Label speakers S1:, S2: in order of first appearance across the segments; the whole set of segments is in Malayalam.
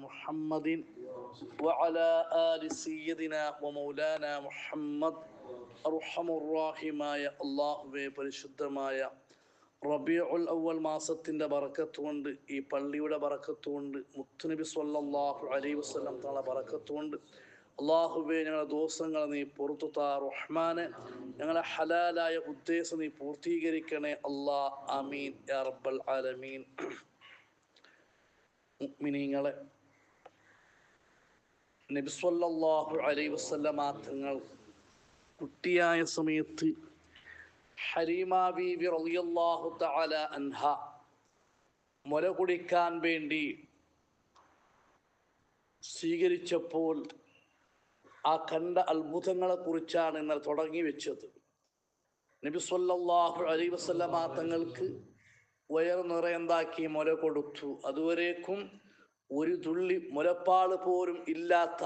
S1: محمد وعلى آل سيدنا ومولانا محمد അർഹമുറാഹിമായ അല്ലാഹുവേ, പരിശുദ്ധമായ റബീഉൽ അവ്വൽ മാസത്തിൻ്റെ ബറക്കത്ത് കൊണ്ട്, ഈ പള്ളിയുടെ ബറക്കത്ത് കൊണ്ട്, മുത്തുനബി സ്വല്ലല്ലാഹു അലൈഹി വസല്ലം തങ്ങളുടെ ബറക്കത്ത് കൊണ്ട് അല്ലാഹുവേ, ഞങ്ങളുടെ ദോഷങ്ങൾ നീ പുറത്തു താ റഹ്മാനെ. ഞങ്ങളെ ഹലാലായ ഉദ്ദേശം നീ പൂർത്തീകരിക്കണേ അല്ലാ. ആമീൻ യാ റബ്ബൽ ആലമീൻ. മുഅ്മിനീങ്ങളെ, നബി സ്വല്ലല്ലാഹു അലൈഹി വസല്ലം തങ്ങൾ കുട്ടിയായ സമയത്ത് ഹലീമ ബീവി റളിയല്ലാഹു തആല അൻഹ മുല കുടിക്കാൻ വേണ്ടി സ്വീകരിച്ചപ്പോൾ ആ കണ്ട അത്ഭുതങ്ങളെ കുറിച്ചാണ് ഇന്നലെ തുടങ്ങി വെച്ചത്. നബി സ്വല്ലല്ലാഹു അലൈഹി വസല്ലം തങ്ങൾക്ക് വയർ നിറയെന്താക്കി മുല കൊടുത്തു. അതുവരേക്കും ഒരു തുള്ളി മുലപ്പാൽ പോലും ഇല്ലാത്ത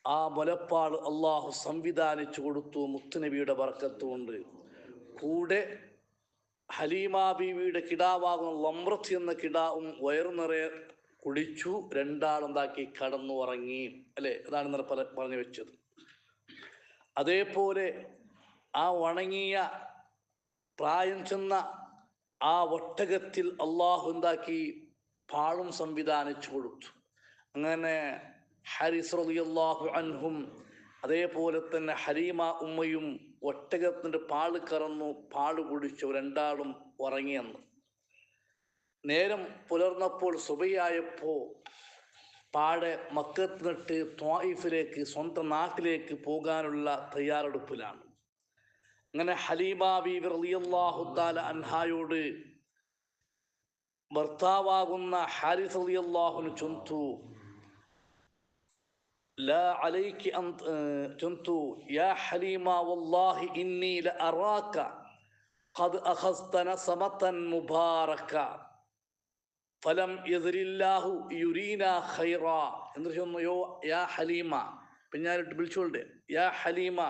S1: ആ മുലപ്പാൽ അള്ളാഹു സംവിധാനിച്ചു കൊടുത്തു മുത്തുനബിയുടെ ബർക്കത്ത് കൊണ്ട്. കൂടെ ഹലീമ ബീവിയുടെ കിടാവാകുന്ന ലംറത്ത് എന്ന കിടാവും വയറു നിറയെ കുടിച്ചു. രണ്ടാളെന്താക്കി കടന്നു ഉറങ്ങി. അല്ലേ? അതാണ് ഇന്നലെ പറഞ്ഞു വെച്ചത്. അതേപോലെ ആ വണങ്ങിയ പ്രായം ചെന്ന ആ ഒട്ടകത്തിൽ അള്ളാഹു എന്താക്കി പാളും സംവിധാനിച്ചു കൊടുത്തു. അങ്ങനെ ഹാരിസ് റളിയല്ലാഹു അൻഹും അതേപോലെ തന്നെ ഹലീമ ഉമ്മയും ഒട്ടകത്തിൻ്റെ പാല് കറന്നു, പാല് കുടിച്ചു. രണ്ടാളും ഉറങ്ങിയെന്ന്. നേരം പുലർന്നപ്പോൾ സുബഹിയായപ്പോൾ പാടെ മക്കത്ത് നിന്നിട്ട് ത്വായിഫിലേക്ക്, സ്വന്തം നാട്ടിലേക്ക് പോകാനുള്ള തയ്യാറെടുപ്പിലാണ്. അങ്ങനെ ഹലീമ ബീവി റളിയല്ലാഹു തആല അൻഹായോട് ഭർത്താവാകുന്ന ഹാരിസ് റളിയല്ലാഹു അൻഹു ചൊന്തു, ലാ അലൈകി ചൊന്തു, യാ ഹലീമ വല്ലാഹി ഇന്നി ലഅറാക ഖദ് അഖസ്ത നസമതൻ മുബാറക ഫലം യദ്രില്ലാഹു യുരീനാ ഖൈറാ എന്ന് ചൊന്നു. യാ ഹലീമ, പിന്നാലിട്ട് വിളിച്ചോളുടെ, യാ ഹലീമ,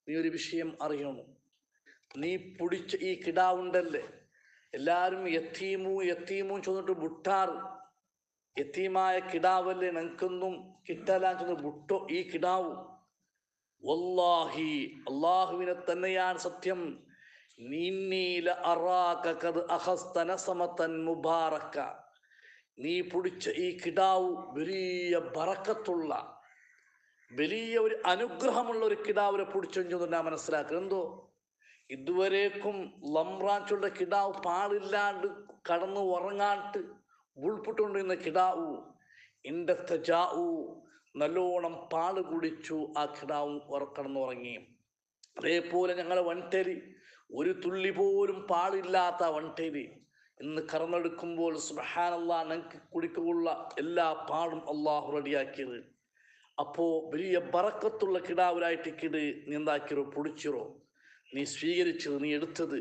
S1: നീ ഒരു വിഷയം അറിയണം. നീ പിടിച്ച ഈ കിടാവുണ്ടല്ലേ, എല്ലാവരും യത്തീമു യത്തീമു ചൊന്നിട്ട് വിട്ടാറ്. യത്തീമായ കിടാവല്ലേ, ഞങ്ങൾക്കൊന്നും കിട്ടലാൻ ചെന്ന് വിട്ടോ ഈ കിടാവു. വല്ലാഹി, അള്ളാഹുവിനെ തന്നെയാണ് സത്യം, നീ പിടിച്ച ഈ കിടാവു വലിയ ബറക്കത്തുള്ള, വലിയ ഒരു അനുഗ്രഹമുള്ള ഒരു കിടാവിനെ പിടിച്ചു ഞാൻ മനസ്സിലാക്കുക. എന്തോ ഇതുവരേക്കും ലംറാഞ്ചുള്ള കിടാവ് പാടില്ലാണ്ട് കടന്നു ഉറങ്ങാണ്ട് ഉൾപ്പെട്ടുകൊണ്ടിരുന്ന കിടാവു എൻ്റെ തജാവു നല്ലോണം പാല് കുടിച്ചു. ആ കിടാവും കടന്നുറങ്ങി. അതേപോലെ ഞങ്ങളെ വൻതേരി, ഒരു തുള്ളി പോലും പാടില്ലാത്ത വൻതേരി ഇന്ന് കറന്നെടുക്കുമ്പോൾ സുബ്ഹാനല്ലാഹ് ഞങ്ങൾക്ക് കുടിക്കുള്ള എല്ലാ പാടും അള്ളാഹു റെഡിയാക്കിയത്. അപ്പോൾ വലിയ ബറക്കത്തുള്ള കിടാവിലായിട്ട് കിട് നീ എന്താക്കിയോ, പൊടിച്ചിറോ, നീ സ്വീകരിച്ചത്, നീ എടുത്തത്.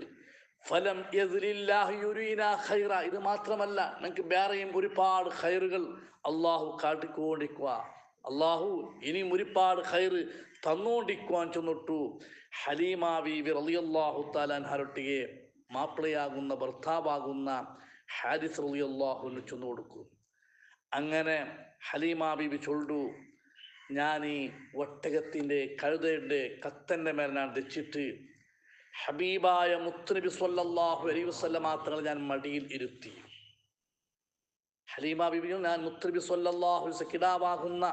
S1: ഫലം യദ്രില്ലാഹു യുരീനാ ഖൈറ. ഇത് മാത്രമല്ല, ഞങ്ങൾക്ക് വേറെയും ഒരുപാട് ഖൈറുകൾ അള്ളാഹു കാട്ടിക്കൊണ്ടിരിക്കുക. അള്ളാഹു ഇനിയും ഒരുപാട് ഖൈറ് തന്നുകൊണ്ടിരിക്കുവാൻ ചെന്നിട്ടു ഹലീമ ബീവി റളിയല്ലാഹു തആല അൻഹയൊട്ടിയെ മാപ്പിളയാകുന്ന ഭർത്താവാകുന്ന ഹാരിസ് റളിയല്ലാഹു അൻഹു ചെന്നു കൊടുക്കും. അങ്ങനെ ഹലീമ ബീവി ചൊല്ലു, ഞാൻ ഈ ഒട്ടകത്തിൻ്റെ കഴുതയുടെ കത്തൻ്റെ മേലെ ഞാൻ വെച്ചിട്ട് ഹബീബായ മുത്തുനബി സ്വല്ലല്ലാഹു അലൈഹി വസല്ലം തങ്ങൾ ഞാൻ മടിയിൽ ഇരുത്തി. ഹലീമ ബീബി, ഞാൻ മുത്തുനബി സ്വല്ലല്ലാഹു അലൈഹി വസല്ലം കിടാവാകുന്ന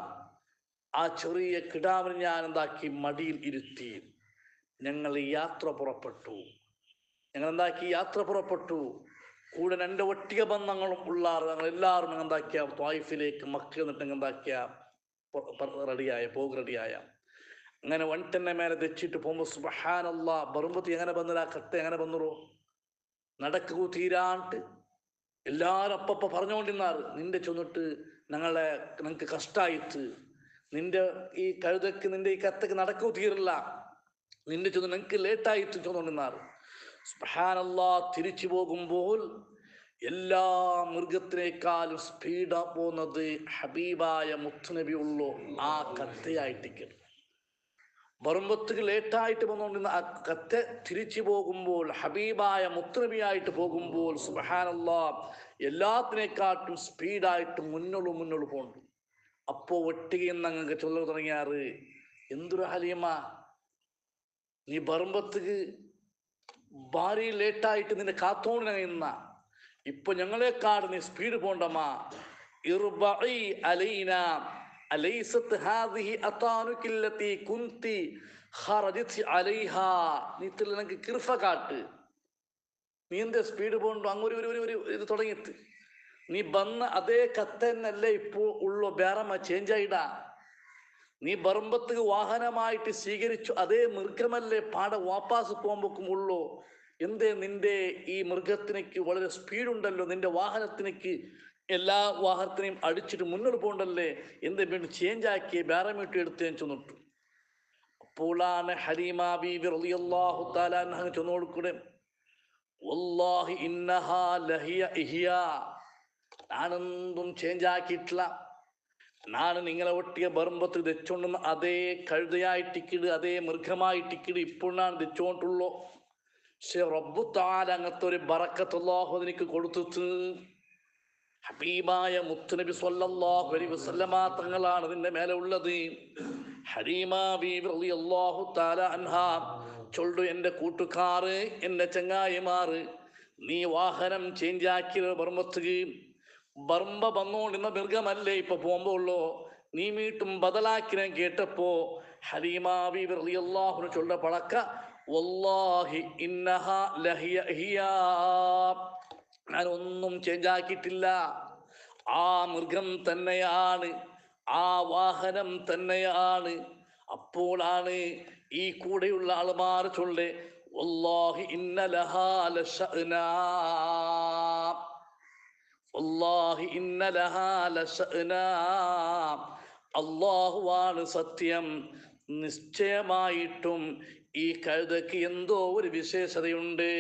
S1: ആ ചെറിയ കിടാവിനെ ഞാൻ എന്താക്കി മടിയിൽ ഇരുത്തി. ഞങ്ങൾ യാത്ര പുറപ്പെട്ടു. യാത്ര പുറപ്പെട്ടു. കൂടെ രണ്ട് ഒട്ടിക ബന്ധങ്ങളും ഉള്ളാറ്. ഞങ്ങൾ എല്ലാവരും എന്താക്കിയ ത്വായിഫിലേക്ക്, മക്ക എന്നിട്ട് റെഡിയായ അങ്ങനെ വൺതന്നെ മേലെ തെച്ചിട്ട് പോകുമ്പോൾ സുബ്ഹാനല്ലാഹ് ബറുമ്പത്തി എങ്ങനെ ബന്നില്ല, കത്ത് എങ്ങനെ ബന്നുറോ, നടക്കൂ തീരാണ്ട് എല്ലാവരും അപ്പപ്പ പറഞ്ഞുകൊണ്ടിരുന്നാറ്. നിന്റെ ചെന്നിട്ട് ഞങ്ങൾക്ക് കഷ്ടായിട്ട്, നിന്റെ ഈ കഴുതക്ക്, നിന്റെ ഈ കത്തക്ക് നടക്കൂ തീരില്ല, നിന്റെ ചെന്ന് ഞങ്ങൾക്ക് ലേറ്റായിട്ട് ചെന്നുകൊണ്ടിരുന്നാറ്. സുബ്ഹാനല്ലാഹ് തിരിച്ചു പോകുമ്പോൾ എല്ലാ മൃഗത്തിനേക്കാളും സ്പീഡാ പോകുന്നത് ഹബീബായ മുത്തുനബി ഉള്ളു ആ കത്തയായിട്ടിരിക്കും. ബർമ്പത്തുക്ക് ലേറ്റായിട്ട് വന്നുകൊണ്ടിരുന്ന ആ കത്തെ തിരിച്ചു പോകുമ്പോൾ ഹബീബായ മുത്തനബിയായിട്ട് പോകുമ്പോൾ സുബ്ഹാനല്ലാഹ് എല്ലാത്തിനെക്കാട്ടും സ്പീഡായിട്ട് മുന്നോട്ട് പോകണ്ടു. അപ്പോ ഒട്ടികയെന്ന് അങ്ങ് ചൊല്ലു തുടങ്ങിയാറ്, എന്തൊരു ഹലീമ, നീ ബർമ്പത്തുക്ക് ഭാര്യ ലേറ്റായിട്ട് നിന്നെ കാത്തോണ്ട് നിന്ന, ഇപ്പൊ ഞങ്ങളെക്കാട് നീ സ്പീഡ് പോണ്ടമ്മാ. ഇർബഇ അലൈന അലൈസത് ഹാദിഹി അതാനുകില്ലതി കുന്തി ഖറജതി അലൈഹാ. നീ തില്ലനക്ക് കിർഫ കാട്ട്, നീ എന്താ സ്പീഡ് പോണ്ടോ? അങ്ങൊരു ഒരു ഒരു ഇത് തുടങ്ങിയിട്ട് നീ വന്ന അതേ കത്തന്നല്ലേ ഇപ്പോ ഉള്ളോ, വേറമ്മ ചേഞ്ച് ആയിടാ. നീ ബർമ്പത്ത് വാഹനമായിട്ട് സ്വീകരിച്ചു അതേ മൃഗമല്ലേ പാടെ വാപ്പാസ് പോകുമ്പോക്കും ഉള്ളോ. എന്തേ നിന്റെ ഈ മൃഗത്തിനേക്ക് വളരെ സ്പീഡുണ്ടല്ലോ, നിന്റെ വാഹനത്തിനേക്ക് എല്ലാ വാഹനത്തിനെയും അടിച്ചിട്ട് മുന്നോട്ട് പോകണ്ടല്ലേ, എന്തേ വീണ്ടും ചേഞ്ച് ആക്കിയ വേറെ എടുത്തേന്ന് ചെന്നിട്ടു. അപ്പോഴാണ് ഹലീമ ബീബി റളിയല്ലാഹു തആല അൻഹ ചെന്നോടുകൂടെ, വല്ലാഹി ഇന്നഹാ ലഹിയ ഇഹ്യാ, ഞാനെന്തും ചേഞ്ച് ആക്കിയിട്ടില്ല, ഞാൻ നിങ്ങളെ ഒട്ടിയ ബർമ്പത്ത് തെച്ചോണ്ടുന്ന അതേ കഴുതയായിട്ടിക്കിട് അതേ മൃഗമായിട്ടിക്കിട് ഇപ്പോൾ ഞാൻ തെച്ചോണ്ടുള്ളൂ. പക്ഷെ റബ്ബു തആല അങ്ങനത്തെ ഒരു ബറക്കത്ത് അല്ലാഹു എനിക്ക് കൊടുത്തിട്ട് ഹബീബായ മുത്തുനബി സ്വല്ലല്ലാഹു അലൈഹി വസല്ലമ തങ്ങളാണ് അതിന്റെ മേലെ ഉള്ളത്. ഹലീമ ബീബി റളിയല്ലാഹു തആല അൻഹ ചൊല്ലു, എന്റെ കൂട്ടുകാര്, എന്റെ ചങ്ങായിമാറ്, നീ വാഹനം ചേഞ്ച് ആക്കിയ ബർമ്പത്ത് ബർമ്പ വന്നോണ്ടിരുന്ന മൃഗമല്ലേ ഇപ്പൊ പോകുമ്പോ ഉള്ളോ, നീ വീട്ടും ബദലാക്കിനെ കേട്ടപ്പോ ഹലീമ ബീബി റളിയല്ലാഹു ചൊല്ല പളക്ക, വല്ലാഹി ഇന്നഹാ ലഹിയ ഇഹ്യാ, ഞാൻ ഒന്നും ചേഞ്ച് ആക്കിയിട്ടില്ല, ആ മൃഗം തന്നെയാണ്, ആ വാഹനം തന്നെയാണ്. അപ്പോഴാണ് ഈ കൂടെയുള്ള ആൾമാർ ചൊല്ലെ, വല്ലാഹി ഇന്ന ലഹാ ലശഅനാ, വല്ലാഹി ഇന്ന ലഹാ ലശഅനാ, അല്ലാഹുവാണ് സത്യം, നിശ്ചയമായിട്ടും ഈ കഴുതയ്ക്ക് എന്തോ ഒരു വിശേഷതയുണ്ട്.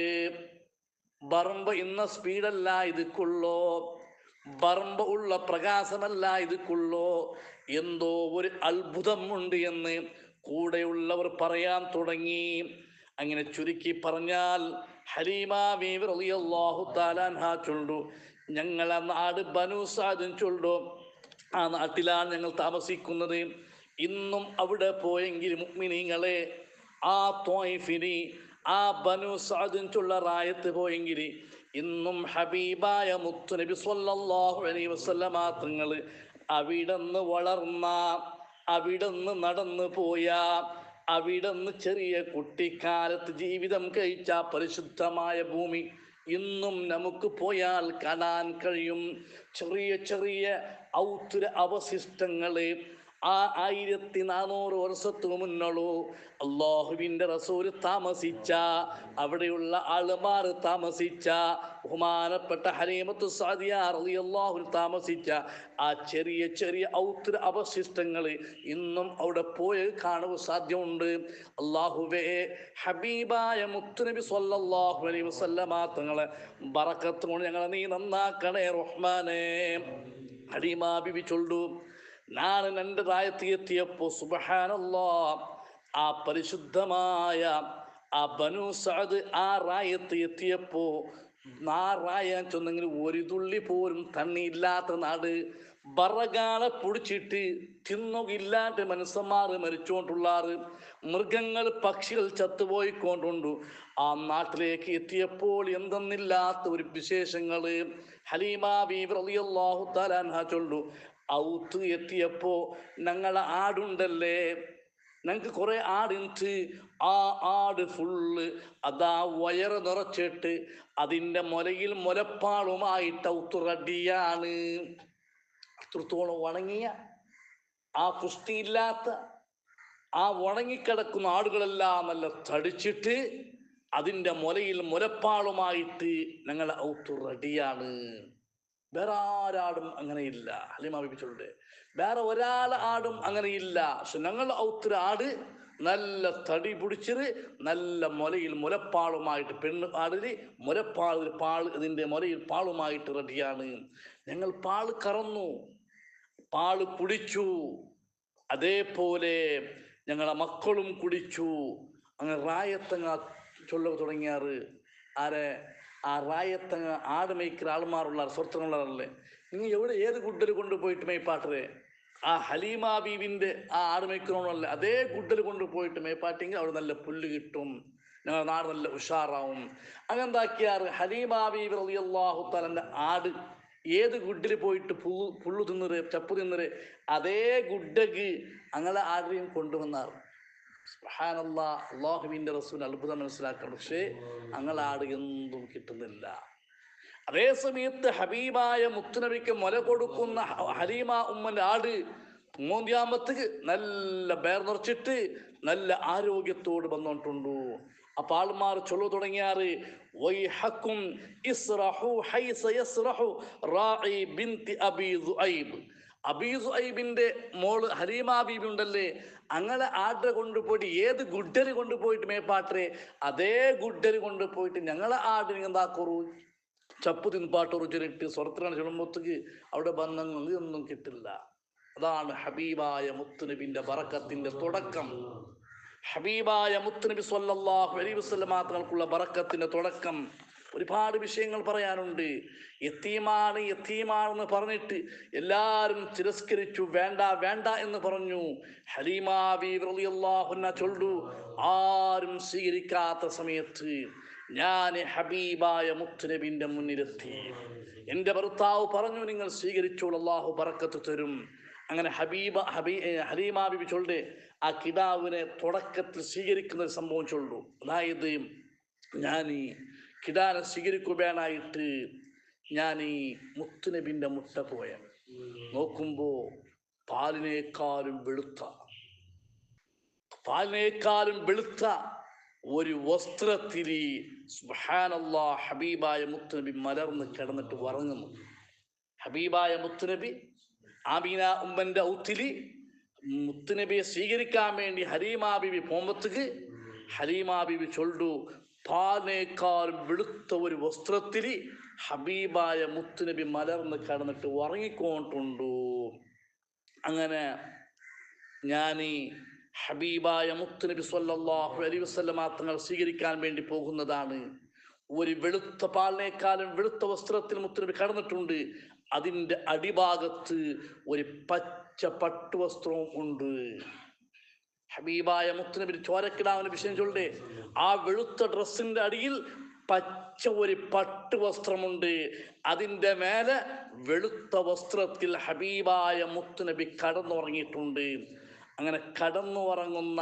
S1: ബർമ്പ ഇന്ന സ്പീഡല്ല ഇതുക്കുള്ളോ, ബർമ്പ ഉള്ള പ്രകാശമല്ല ഇതുക്കുള്ളോ, എന്തോ ഒരു അത്ഭുതം ഉണ്ട് എന്ന് കൂടെയുള്ളവർ പറയാൻ തുടങ്ങി. അങ്ങനെ ചുരുക്കി പറഞ്ഞാൽ ഹലീമ ബീവി റളിയല്ലാഹു തആല അൻഹ ചൊല്ലു, ഞങ്ങളെ നാട് ബനൂ സഅദ് ചൊല്ലു, ആ നാട്ടിലാണ് ഞങ്ങൾ താമസിക്കുന്നത്. ഇന്നും അവിടെ പോയെങ്കിൽ മുഅ്മിനീങ്ങളെ, ആ ത്വായിഫിനി, ആ ബനൂ സഅദ് ചൊല്ല റായത്ത് പോയെങ്കിൽ ഇന്നും ഹബീബായ മുത്തുനബി സ്വല്ലല്ലാഹു അലൈഹി വസല്ലമ തങ്ങൾ അവിടുന്ന് വളർന്ന, അവിടുന്ന് നടന്നു പോയ, അവിടുന്ന് ചെറിയ കുട്ടിക്കാലത്ത് ജീവിതം കഴിച്ച പരിശുദ്ധമായ ഭൂമി ഇന്നും നമുക്ക് പോയാൽ കാണാൻ കഴിയും. ചെറിയ ചെറിയ ഔത്തുര അവശിഷ്ടങ്ങള് ആ 1400 വർഷത്തിനു മുന്നുള്ളൂ അള്ളാഹുവിന്റെ റസൂല് താമസിച്ച, അവിടെയുള്ള ആളുമാർ താമസിച്ച, ബഹുമാനപ്പെട്ട ഹലീമത്തു സഅദിയ റളിയല്ലാഹു താമസിച്ച ആ ചെറിയ ചെറിയ ഔത്തുര അവശിഷ്ടങ്ങൾ ഇന്നും അവിടെ പോയി കാണുക സാധ്യമുണ്ട്. അള്ളാഹുവേ, ഹബീബായ മുത്തുനബി സ്വല്ലല്ലാഹു അലൈഹി വസല്ലമ തങ്ങളെ ബറക്കത്ത് കൊണ്ട് ഞങ്ങളെ നീ നന്നാക്കണേ റഹ്മാനേ. ഹലീമ ബിബി ചൊല്ലു, ഞാൻ എൻ്റെ റായത്ത് എത്തിയപ്പോ സുബ്ഹാനല്ലാഹ്, ആ പരിശുദ്ധമായ ആ ബനൂ സഅദ് ആ റായത്ത് എത്തിയപ്പോ, ആ റായ ചൊന്നെങ്കിൽ ഒരു തുള്ളി പോലും തണ്ണിയില്ലാത്ത നാട്, ബറകാളെ പൊടിച്ചിട്ട് തിന്നുകില്ലാണ്ട് മനുഷ്യന്മാർ മരിച്ചുകൊണ്ടുള്ളാറ്, മൃഗങ്ങൾ പക്ഷികൾ ചത്തുപോയിക്കൊണ്ടുണ്ടു. ആ നാട്ടിലേക്ക് എത്തിയപ്പോൾ എന്തെന്നില്ലാത്ത ഒരു വിശേഷങ്ങള് ഹലീമ ബീബി റളിയല്ലാഹു തആല അൻഹ ചൊല്ലു, ഔത്ത് എത്തിയപ്പോ ഞങ്ങളെ ആടുണ്ടല്ലേ, ഞങ്ങൾക്ക് കുറെ ആടുണ്ട്, ആ ആട് ഫുള്ള് അതാ വയറ് നിറച്ചിട്ട് അതിൻ്റെ മുലയിൽ മുലപ്പാളുമായിട്ട് ഔത്ത് റെഡിയാണ്. അത്രത്തോളം ഉണങ്ങിയ, ആ പുഷ്ടിയില്ലാത്ത, ആ ഉണങ്ങിക്കിടക്കുന്ന ആടുകളെല്ലാം നല്ല തടിച്ചിട്ട് അതിൻ്റെ മുലയിൽ മുലപ്പാളുമായിട്ട് ഞങ്ങളെ ഔത്ത് റെഡിയാണ്. വേറെ ആരാടും അങ്ങനെയില്ല. ഹലീമ ബീബി ചൊല്ലുടെ, വേറെ ഒരാൾ ആടും അങ്ങനെയില്ല. പക്ഷെ ഞങ്ങളുടെ ഔത്തര ആട് നല്ല തടി പിടിച്ചത്, നല്ല മുലയിൽ മുലപ്പാളുമായിട്ട്, പെണ്ണ് ആടില് പാൾ ഇതിൻ്റെ മുലയിൽ പാളുമായിട്ട് റെഡിയാണ്. ഞങ്ങൾ പാല് കറന്നു, പാല് കുടിച്ചു. അതേപോലെ ഞങ്ങളെ മക്കളും കുടിച്ചു. അങ്ങനെ റായത്തങ്ങ ചൊല്ല തുടങ്ങിയാറ്. ആരെ? ആ റായത്തങ്ങ ആട് മേയ്ക്കുന്ന ആൾമാരുള്ള സ്വർത്തങ്ങളുള്ളവരല്ലേ. നിങ്ങൾ എവിടെ ഏത് ഗുഡ്ഡൽ കൊണ്ടുപോയിട്ട് മേയ്പാട്ടരെ? ആ ഹലീമ ബീവിൻ്റെ ആ ആട് മേയ്ക്കണമല്ല, അതേ ഗുഡ്ഡൽ കൊണ്ടുപോയിട്ട് മേയ്പാട്ടെങ്കിൽ അവിടെ നല്ല പുല്ല് കിട്ടും, ഞങ്ങളുടെ നാട് നല്ല ഉഷാറാവും. അങ്ങനെന്താക്കിയാറ് ഹലീമ ബീവി റളിയല്ലാഹു തആലയുടെ ആട് ഏത് ഗുഡ്ഡിൽ പോയിട്ട് പുള്ളു തിന്നറ്, ചപ്പു തിന്നറ്, അതേ ഗുഡ്ഡക്ക് അങ്ങനെ ആരെയും കൊണ്ടുവന്നാറ്. സുബ്ഹാനല്ലാഹ്, അല്ലാഹുവിൻ്റെ റസൂൽ അത്ഭുതം മനസ്സിലാക്കണം. പക്ഷേ അങ്ങനെ ആട് എന്തും കിട്ടുന്നില്ല. അതേ സമയത്ത് ഹബീബായ മുത്തുനബിക്ക് മുല കൊടുക്കുന്ന ഹലീമ ഉമ്മന്റെ ആട് മൂന്നാമത്തേക്ക് നല്ല ബേർ നിറച്ചിട്ട് നല്ല ആരോഗ്യത്തോട് വന്നോണ്ടുണ്ടു. അപ്പൊ ആൾമാർ ചൊല്ലു തുടങ്ങിയാറ്, വൈഹക്കും ഇസ്റഹു ഹൈസ യസ്റഹു റാഇ ബിൻതി അബീ ദുഐബ്. അബീ ദുഐബിന്റെ മോള് ഹലീമ ബീബി ഉണ്ടല്ലേ, അങ്ങനെ ആട് കൊണ്ടുപോയിട്ട് ഏത് ഗുഡ്ഡല് കൊണ്ടുപോയിട്ട് മേപ്പാട്ടരെ, അതേ ഗുഡ്ഡല് കൊണ്ടുപോയിട്ട് ഞങ്ങളെ ആട് എന്താക്കുറു ചപ്പു തിൻപാട്ടുറിച്ചിട്ട് സ്വർത്തിലാണ് ചുടുമ്പത്തേക്ക് അവിടെ ബന്ധങ്ങൾ ഒന്നും കിട്ടില്ല. അതാണ് ഹബീബായ മുത്തുനബിന്റെ ബറക്കത്തിന്റെ തുടക്കം. ഹബീബായ മുത്തുനബി സ്വല്ലല്ലാഹു അലൈഹി വസല്ലം തങ്ങൾക്കുള്ള ബറക്കത്തിന്റെ തുടക്കം. ഒരുപാട് വിഷയങ്ങൾ പറയാനുണ്ട്. യത്തീമാണെന്ന് പറഞ്ഞിട്ട് എല്ലാവരും തിരസ്കരിച്ചു, വേണ്ട വേണ്ട എന്ന് പറഞ്ഞു. ഹലീമ ബീവി റളിയല്ലാഹു അൻഹ ചൊല്ലു, ആരും സ്വീകരിക്കാത്ത സമയത്ത് ഞാൻ ഹബീബായ മുത്തുനബിന്റെ മുന്നിലെത്തി. എൻ്റെ ഭർത്താവ് പറഞ്ഞു, നിങ്ങൾ സ്വീകരിച്ചോളൂ, അല്ലാഹു ബറക്കത്ത് തരും. അങ്ങനെ ഹലീമ ബീവി ചൊല്ല് ആ കിടാവിനെ തുടക്കത്തിൽ സ്വീകരിക്കുന്ന ഒരു സംഭവം ചൊല്ലു. അതായത് ഞാൻ ഈ കിടാനെ സ്വീകരിക്കുകയാനായിട്ട് ഞാൻ ഈ മുത്തുനബിന്റെ മുട്ട പോയ നോക്കുമ്പോ പാലിനേക്കാളും വെളുത്ത ഒരു വസ്ത്രത്തിൽ സുബ്ഹാനല്ലാഹ് ഹബീബായ മുത്തുനബി മലർന്ന് കിടന്നിട്ട് ഉറങ്ങുന്നു. ഹബീബായ മുത്തുനബി ആമീന ഉമ്മന്റെ ഔത്തില് മുത്തുനബിയെ സ്വീകരിക്കാൻ വേണ്ടി ഹലീമ ബീവി പോകുമ്പത്തേക്ക് ഹലീമ ബീവി ചൊല്ലു, പാലിനേക്കാളും വെളുത്ത ഒരു വസ്ത്രത്തിൽ ഹബീബായ മുത്തുനബി മലർന്ന് കിടന്നിട്ട് ഉറങ്ങിക്കൊണ്ടുണ്ടു. അങ്ങനെ ഞാൻ ഹബീബായ മുത്തുനബി സ്വല്ലല്ലാഹു അലൈഹി വസല്ലം തങ്ങൾ സ്വീകരിക്കാൻ വേണ്ടി പോകുന്നതാണ്. ഒരു വെളുത്ത പാലിനേക്കാളും വെളുത്ത വസ്ത്രത്തിൽ മുത്തുനബി കടന്നിട്ടുണ്ട്. അതിൻ്റെ അടിഭാഗത്ത് ഒരു പച്ച പട്ടുവസ്ത്രവും ഉണ്ട്. ഹബീബായ മുത്തുനബി ചോരക്കിടാവിന്റെ വിഷയം ചൊല്ലേ, ആ വെളുത്ത ഡ്രസ്സിന്റെ അടിയിൽ പച്ച ഒരു പട്ടുവസ്ത്രമുണ്ട്. അതിൻ്റെ മേലെ വെളുത്ത വസ്ത്രത്തിൽ ഹബീബായ മുത്തുനബി കടന്നുറങ്ങിയിട്ടുണ്ട്. അങ്ങനെ കടന്നുറങ്ങുന്ന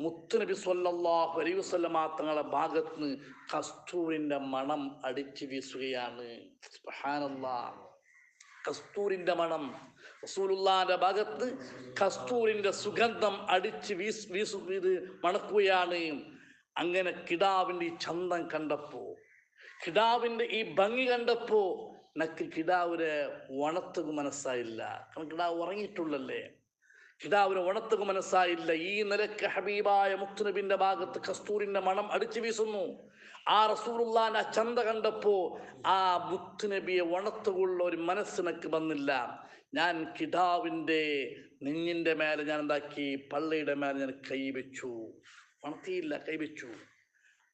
S1: മുത്തുനബി സ്വല്ലല്ലാഹു അലൈഹി വസല്ലം തങ്ങളുടെ ഭാഗത്ത് നിന്ന് കസ്തൂരിന്റെ മണം അടിച്ചു വീസുകയാണ്. സുബ്ഹാനല്ലാഹ്, കസ്തൂരിന്റെ മണം, റസൂലുള്ളാഹിന്റെ ഭാഗത്ത് കസ്തൂരിന്റെ സുഗന്ധം അടിച്ച് മണക്കുകയാണ്. അങ്ങനെ കിടാവിന്റെ ഈ ചന്തം കണ്ടപ്പോ, കിടാവിന്റെ ഈ ഭംഗി കണ്ടപ്പോ നക്ക് കിടാവിനെ ഉണത്തുക മനസ്സായില്ല. കാരണം കിടാവ് ഉറങ്ങിയിട്ടുള്ളല്ലേ, കിടാവിന് ഉണത്തുക മനസ്സായില്ല. ഈ നിലക്ക് ഹബീബായ മുത്തുനബിന്റെ ഭാഗത്ത് കസ്തൂരിന്റെ മണം അടിച്ചു വീസുന്നു. ആ റസൂലുള്ളാഹിന്റെ ചന്ത കണ്ടപ്പോ ആ മുത്തുനബിയെ ഉണത്തുകൊള്ള ഒരു മനസ്സിനക്ക് വന്നില്ല. ഞാൻ കിടാവിന്റെ നെഞ്ഞിന്റെ മേലെ ഞാൻ എന്താക്കി, പള്ളിയുടെ മേലെ ഞാൻ കൈവച്ചു. ഉണർത്തിയില്ല, കൈവച്ചു.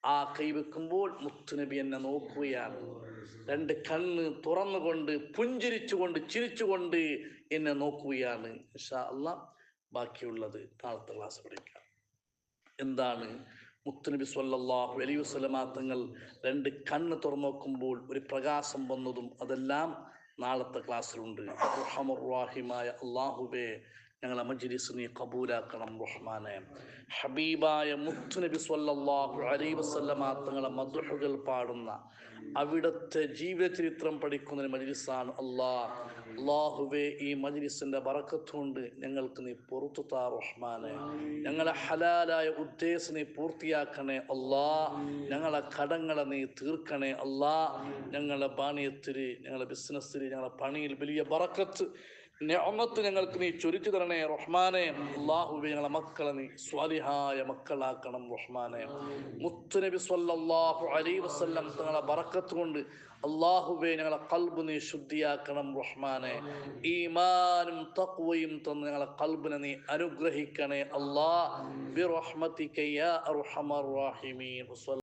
S1: ആ കൈവെക്കുമ്പോൾ മുത്തുനബി എന്നെ നോക്കുകയാണ്. രണ്ട് കണ്ണ് തുറന്നുകൊണ്ട് പുഞ്ചിരിച്ചുകൊണ്ട് ചിരിച്ചുകൊണ്ട് എന്നെ നോക്കുകയാണ്. ഇൻഷാ അല്ലാഹ് ബാക്കിയുള്ളത് നാളത്തെ ക്ലാസ് പഠിക്കാം. എന്താണ് മുത്തുനബി സ്വല്ലല്ലാഹു അലൈഹി വസല്ലം തങ്ങൾ രണ്ട് കണ്ണ് തുറന്നു നോക്കുമ്പോൾ ഒരു പ്രകാശം വന്നതും അതെല്ലാം നാളത്തെ ക്ലാസ്സിലുണ്ട്. റഹ്മാനുർ-റഹീമായ അല്ലാഹുവേ, ഞങ്ങളെ മജ്ലിസ് നീ കബൂലാക്കണം റഹ്മാനെ. ഹബീബായ മുത്തുനബി സ്വല്ലല്ലാഹു അലൈഹി വസല്ലം തങ്ങളെ മദ്ഹുകൾ പാടുന്ന അവിടുത്തെ ജീവചരിത്രം പഠിക്കുന്ന മജ്ലിസാണ് അല്ലാഹുവേ. ഈ മജ്ലിസിന്റെ ബറക്കത്ത് കൊണ്ട് ഞങ്ങൾക്ക് നീ പുറത്തു താ റഹ്മാനെ. ഞങ്ങളെ ഹലാലായ ഉദ്ദേശം നീ പൂർത്തിയാക്കണേ ഞങ്ങളെ കടങ്ങളെ നീ തീർക്കണേ ഞങ്ങളെ പാനീയത്തിൽ, ഞങ്ങളെ ബിസിനസ്സിൽ, ഞങ്ങളെ പണിയിൽ വലിയ ബറക്കത്ത് നിഅമത്ത് ഞങ്ങൾക്ക് നീ ചൊരിച്ചു തരണേ റഹ്മാനെ. അല്ലാഹുവേ ഞങ്ങളെ മക്കളെ നീ സ്വാലിഹായ മക്കളാക്കണം റഹ്മാനെ. മുത്തുനബി സ്വല്ലല്ലാഹു അലൈഹി വസല്ലം തങ്ങളെ ബറക്കത്ത് കൊണ്ട് അല്ലാഹുവേ ഞങ്ങളെ ഖൽബ് നീ ശുദ്ധിയാക്കണം റഹ്മാനെ. ഈമാനും തഖ്വയും തന്ന് ഞങ്ങളെ ഖൽബിനെ നീ അനുഗ്രഹിക്കണേ അല്ലാഹ് ബിറഹ്മതിക യാ അർഹമർ റഹീമീൻ.